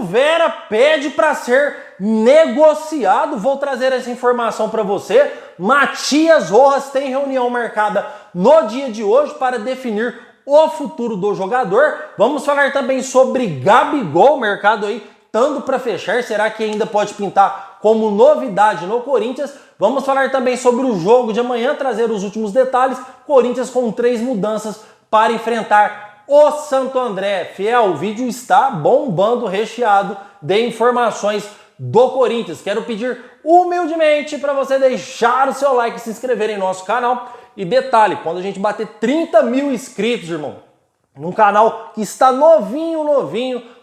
Vera pede para ser negociado. Vou trazer essa informação para você. Matias Rojas tem reunião marcada no dia de hoje para definir o futuro do jogador. Vamos falar também sobre Gabigol, mercado aí estando para fechar. Será que ainda pode pintar como novidade no Corinthians? Vamos falar também sobre o jogo de amanhã, trazer os últimos detalhes. Corinthians com 3 mudanças para enfrentar o Santo André. Fiel, o vídeo está bombando, recheado de informações do Corinthians. Quero pedir humildemente para você deixar o seu like e se inscrever em nosso canal. E detalhe, quando a gente bater 30 mil inscritos, irmão, num canal que está novinho,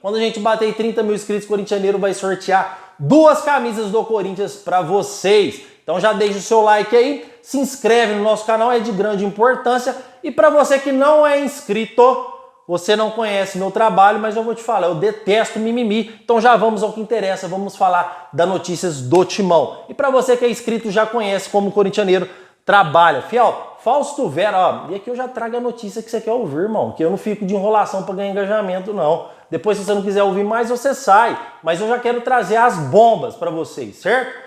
quando a gente bater 30 mil inscritos, o Corintianeiro vai sortear 2 camisas do Corinthians para vocês. Então já deixa o seu like aí, se inscreve no nosso canal, é de grande importância. E para você que não é inscrito, você não conhece meu trabalho, mas eu vou te falar, eu detesto mimimi. Então já vamos ao que interessa, vamos falar das notícias do Timão. E para você que é inscrito, já conhece como o Corintianeiro trabalha. Fiel, Fausto Vera, ó, e aqui eu já trago a notícia que você quer ouvir, irmão, que eu não fico de enrolação para ganhar engajamento, não. Depois, se você não quiser ouvir mais, você sai. Mas eu já quero trazer as bombas para vocês, certo?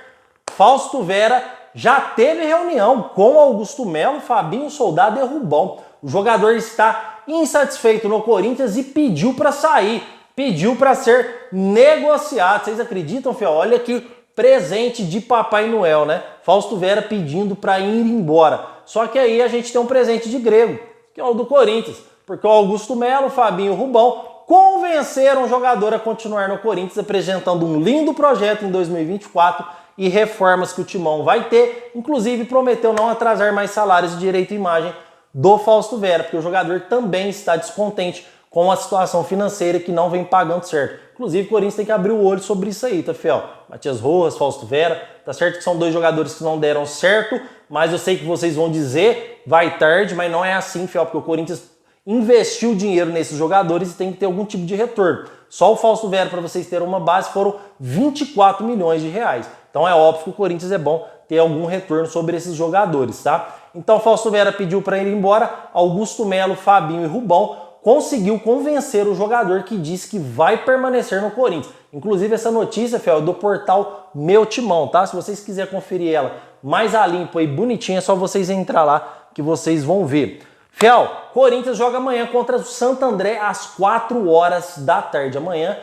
Fausto Vera já teve reunião com Augusto Melo, Fabinho Soldado e Rubão. O jogador está insatisfeito no Corinthians e pediu para sair, pediu para ser negociado. Vocês acreditam, fiel? Olha que presente de Papai Noel, né? Fausto Vera pedindo para ir embora. Só que aí a gente tem um presente de grego, que é o do Corinthians, porque o Augusto Melo, Fabinho e Rubão convenceram o jogador a continuar no Corinthians, apresentando um lindo projeto em 2024 e reformas que o Timão vai ter. Inclusive prometeu não atrasar mais salários de direito e imagem do Fausto Vera, porque o jogador também está descontente com a situação financeira que não vem pagando certo. Inclusive o Corinthians tem que abrir o olho sobre isso aí, tá, fiel? Matias Rojas, Fausto Vera, tá certo que são 2 jogadores que não deram certo, mas eu sei que vocês vão dizer, vai tarde, mas não é assim, fiel, porque o Corinthians investiu dinheiro nesses jogadores e tem que ter algum tipo de retorno. Só o Fausto Vera, para vocês terem uma base, foram 24 milhões de reais. Então é óbvio que o Corinthians é bom ter algum retorno sobre esses jogadores, tá? Então o Fausto Vera pediu para ir embora, Augusto Melo, Fabinho e Rubão conseguiu convencer o jogador que disse que vai permanecer no Corinthians. Inclusive essa notícia, fiel, é do portal Meu Timão, tá? Se vocês quiserem conferir ela mais a limpo e bonitinha, é só vocês entrar lá que vocês vão ver. Fiel, Corinthians joga amanhã contra o Santo André às 4 horas da tarde. Amanhã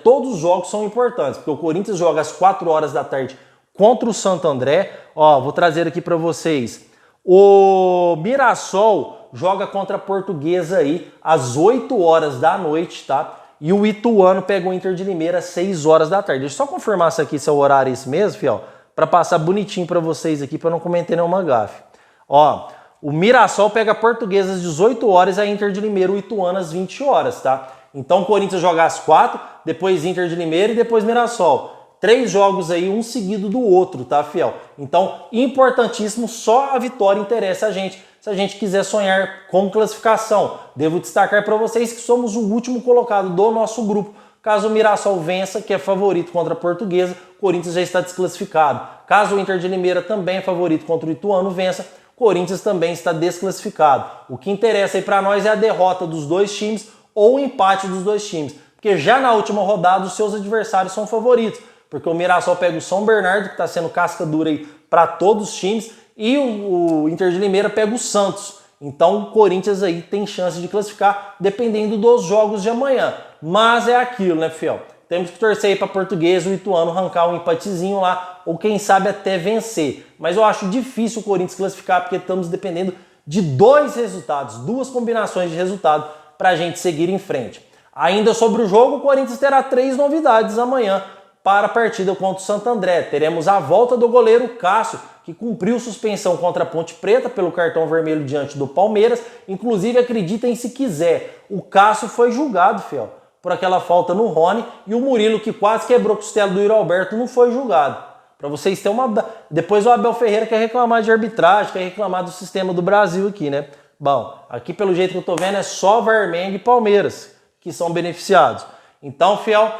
todos os jogos são importantes, porque o Corinthians joga às 4 horas da tarde contra o Santo André. Ó, vou trazer aqui para vocês. O Mirassol joga contra a Portuguesa aí às 8 horas da noite, tá? E o Ituano pega o Inter de Limeira às 6 horas da tarde. Deixa eu só confirmar se aqui se é o horário esse mesmo, fiel, para passar bonitinho para vocês aqui, para não cometer nenhuma gafe. Ó, o Mirassol pega a Portuguesa às 18 horas e a Inter de Limeira, o Ituano às 20 horas, tá? Então o Corinthians joga às 4, depois Inter de Limeira e depois Mirassol. 3 jogos aí, um seguido do outro, tá, fiel? Então, importantíssimo, só a vitória interessa a gente, se a gente quiser sonhar com classificação. Devo destacar para vocês que somos o último colocado do nosso grupo. Caso o Mirassol vença, que é favorito contra a Portuguesa, o Corinthians já está desclassificado. Caso o Inter de Limeira também é favorito contra o Ituano, vença, Corinthians também está desclassificado. O que interessa aí para nós é a derrota dos 2 times ou o empate dos 2 times, porque já na última rodada os seus adversários são favoritos, porque o Mirassol pega o São Bernardo, que está sendo casca dura aí para todos os times, e o Inter de Limeira pega o Santos. Então o Corinthians aí tem chance de classificar dependendo dos jogos de amanhã. Mas é aquilo, né, fiel? Temos que torcer aí para Portuguesa, o Ituano arrancar um empatezinho lá, ou quem sabe até vencer. Mas eu acho difícil o Corinthians classificar, porque estamos dependendo de 2 resultados, 2 combinações de resultado para a gente seguir em frente. Ainda sobre o jogo, o Corinthians terá 3 novidades amanhã para a partida contra o Santo André. Teremos a volta do goleiro Cássio, que cumpriu suspensão contra a Ponte Preta pelo cartão vermelho diante do Palmeiras. Inclusive, acreditem se quiser, o Cássio foi julgado, fiel, por aquela falta no Rony, e o Murilo, que quase quebrou a costela do Yuri Alberto, não foi julgado. Para vocês terem uma... Depois o Abel Ferreira quer reclamar de arbitragem, quer reclamar do sistema do Brasil aqui, né? Bom, aqui pelo jeito que eu tô vendo é só Varmenga e Palmeiras que são beneficiados. Então, fiel,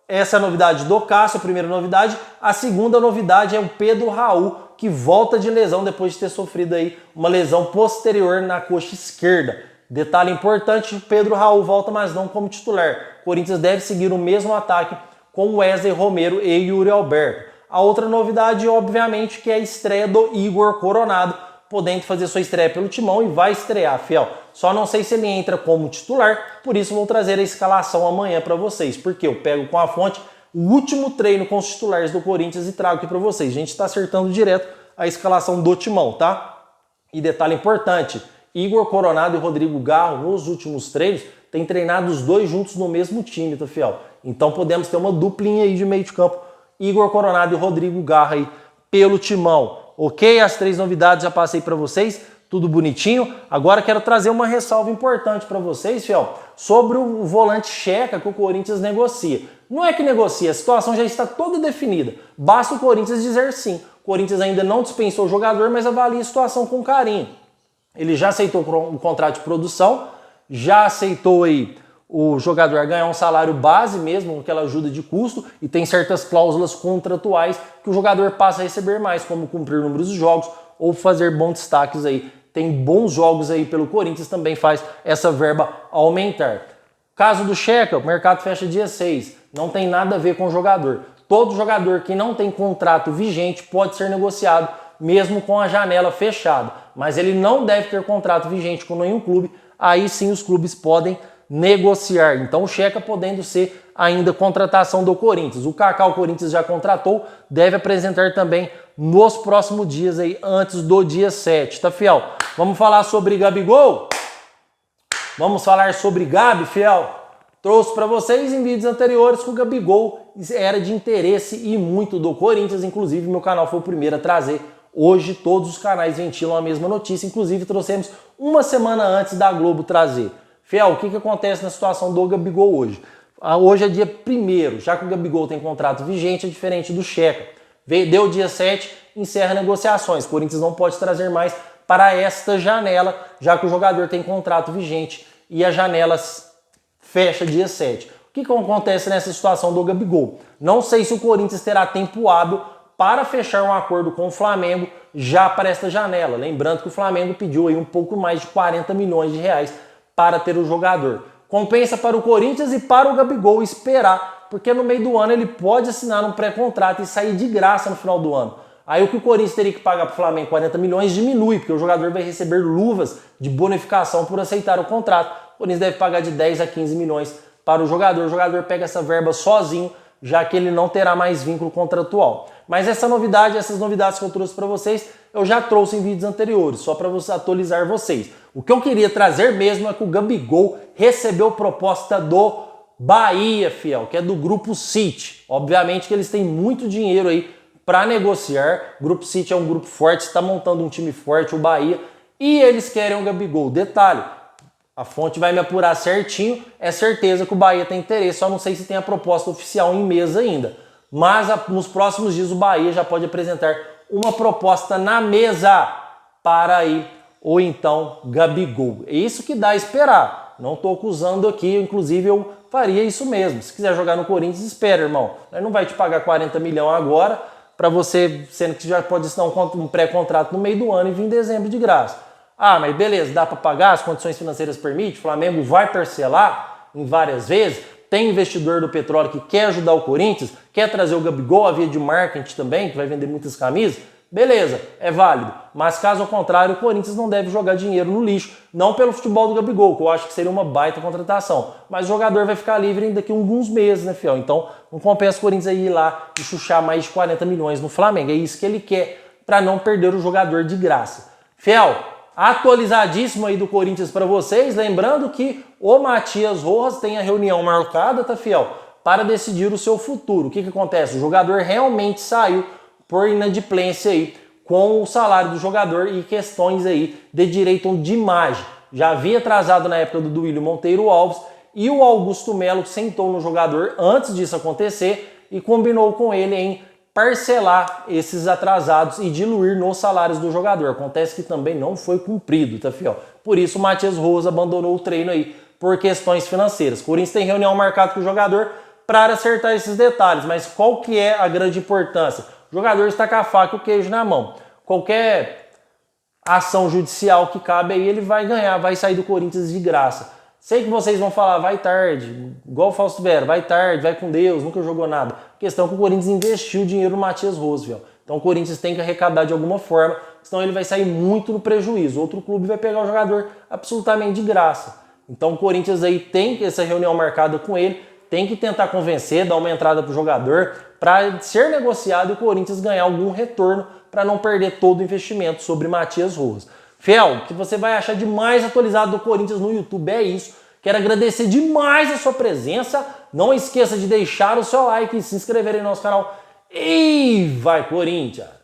essa é a novidade do Cássio, a primeira novidade. A segunda novidade é o Pedro Raul, que volta de lesão depois de ter sofrido aí uma lesão posterior na coxa esquerda. Detalhe importante, Pedro Raul volta, mas não como titular. O Corinthians deve seguir o mesmo ataque com Wesley Romero e Yuri Alberto. A outra novidade, obviamente, que é a estreia do Igor Coronado, podendo fazer sua estreia pelo Timão e vai estrear, fiel. Só não sei se ele entra como titular, por isso vou trazer a escalação amanhã para vocês, porque eu pego com a fonte o último treino com os titulares do Corinthians e trago aqui para vocês. A gente está acertando direto a escalação do Timão, tá? E detalhe importante, Igor Coronado e Rodrigo Garro, nos últimos treinos, têm treinado os dois juntos no mesmo time, tá, fiel? Então podemos ter uma duplinha aí de meio de campo, Igor Coronado e Rodrigo Garro aí pelo Timão. Ok? As 3 novidades já passei para vocês, tudo bonitinho. Agora quero trazer uma ressalva importante para vocês, fiel, sobre o volante Checa que o Corinthians negocia. Não é que negocia, a situação já está toda definida. Basta o Corinthians dizer sim. O Corinthians ainda não dispensou o jogador, mas avalia a situação com carinho. Ele já aceitou o contrato de produção, já aceitou aí o jogador ganhar um salário base mesmo, com aquela ajuda de custo, e tem certas cláusulas contratuais que o jogador passa a receber mais, como cumprir números de jogos ou fazer bons destaques aí. Tem bons jogos aí pelo Corinthians, também faz essa verba aumentar. Caso do Checa, o mercado fecha dia 6, não tem nada a ver com o jogador. Todo jogador que não tem contrato vigente pode ser negociado, mesmo com a janela fechada, mas ele não deve ter contrato vigente com nenhum clube, aí sim os clubes podem negociar. Então o Checa podendo ser ainda contratação do Corinthians. O Kaká o Corinthians já contratou, deve apresentar também nos próximos dias aí, antes do dia 7, tá, fiel? Vamos falar sobre Gabigol? Vamos falar sobre Gabi, fiel? Trouxe para vocês em vídeos anteriores que o Gabigol era de interesse e muito do Corinthians, inclusive meu canal foi o primeiro a trazer. Hoje todos os canais ventilam a mesma notícia, inclusive trouxemos uma semana antes da Globo trazer. Fiel, o que acontece na situação do Gabigol hoje? Hoje é dia 1º, já que o Gabigol tem contrato vigente, é diferente do Checa. Deu dia 7, encerra negociações. O Corinthians não pode trazer mais para esta janela, já que o jogador tem contrato vigente e a janela fecha dia 7. O que acontece nessa situação do Gabigol? Não sei se o Corinthians terá tempo hábil para fechar um acordo com o Flamengo já para esta janela. Lembrando que o Flamengo pediu aí um pouco mais de 40 milhões de reais para ter o jogador. Compensa para o Corinthians e para o Gabigol esperar, porque no meio do ano ele pode assinar um pré-contrato e sair de graça no final do ano. Aí o que o Corinthians teria que pagar para o Flamengo 40 milhões diminui, porque o jogador vai receber luvas de bonificação por aceitar o contrato. O Corinthians deve pagar de 10 a 15 milhões para o jogador pega essa verba sozinho, já que ele não terá mais vínculo contratual. Mas essas novidades que eu trouxe para vocês, eu já trouxe em vídeos anteriores, só para atualizar vocês. O que eu queria trazer mesmo é que o Gabigol recebeu proposta do Bahia, fiel, que é do Grupo City. Obviamente que eles têm muito dinheiro aí para negociar. O Grupo City é um grupo forte, está montando um time forte, o Bahia, e eles querem o Gabigol. Detalhe, a fonte vai me apurar certinho, é certeza que o Bahia tem interesse, só não sei se tem a proposta oficial em mesa ainda. Mas nos próximos dias o Bahia já pode apresentar uma proposta na mesa para aí, ou então Gabigol. É isso que dá a esperar. Não estou acusando aqui, inclusive eu faria isso mesmo. Se quiser jogar no Corinthians, espera, irmão. Ele não vai te pagar 40 milhões agora para você, sendo que já pode assinar um pré-contrato no meio do ano e vir em dezembro de graça. Ah, mas beleza, dá para pagar, as condições financeiras permitem, o Flamengo vai parcelar em várias vezes, tem investidor do petróleo que quer ajudar o Corinthians, quer trazer o Gabigol, a via de marketing também, que vai vender muitas camisas, beleza, é válido. Mas caso ao contrário, o Corinthians não deve jogar dinheiro no lixo, não pelo futebol do Gabigol, que eu acho que seria uma baita contratação, mas o jogador vai ficar livre daqui a alguns meses, né, fiel? Então não compensa o Corinthians aí ir lá e chuchar mais de 40 milhões no Flamengo, é isso que ele quer, para não perder o jogador de graça. Fiel, atualizadíssimo aí do Corinthians para vocês, lembrando que o Matias Rojas tem a reunião marcada, tá, fiel? Para decidir o seu futuro. O que acontece? O jogador realmente saiu por inadimplência aí com o salário do jogador e questões aí de direito de imagem. Já havia atrasado na época do Duílio Monteiro Alves e o Augusto Melo sentou no jogador antes disso acontecer e combinou com ele em parcelar esses atrasados e diluir nos salários do jogador. Acontece que também não foi cumprido, tá, fiel? Por isso o Matias Rojas abandonou o treino aí por questões financeiras. O Corinthians tem reunião marcada com o jogador para acertar esses detalhes, mas qual que é a grande importância? O jogador está com a faca e o queijo na mão. Qualquer ação judicial que cabe aí, ele vai ganhar, vai sair do Corinthians de graça. Sei que vocês vão falar, vai tarde, igual o Fausto Vera, vai tarde, vai com Deus, nunca jogou nada. A questão é que o Corinthians investiu dinheiro no Matias Roosevelt. Então o Corinthians tem que arrecadar de alguma forma, senão ele vai sair muito no prejuízo. Outro clube vai pegar o jogador absolutamente de graça. Então o Corinthians aí tem essa reunião marcada com ele, tem que tentar convencer, dar uma entrada pro jogador para ser negociado e o Corinthians ganhar algum retorno para não perder todo o investimento sobre Matias Rojas. Fiel, o que você vai achar de mais atualizado do Corinthians no YouTube é isso. Quero agradecer demais a sua presença. Não esqueça de deixar o seu like e se inscrever em nosso canal. E vai, Corinthians!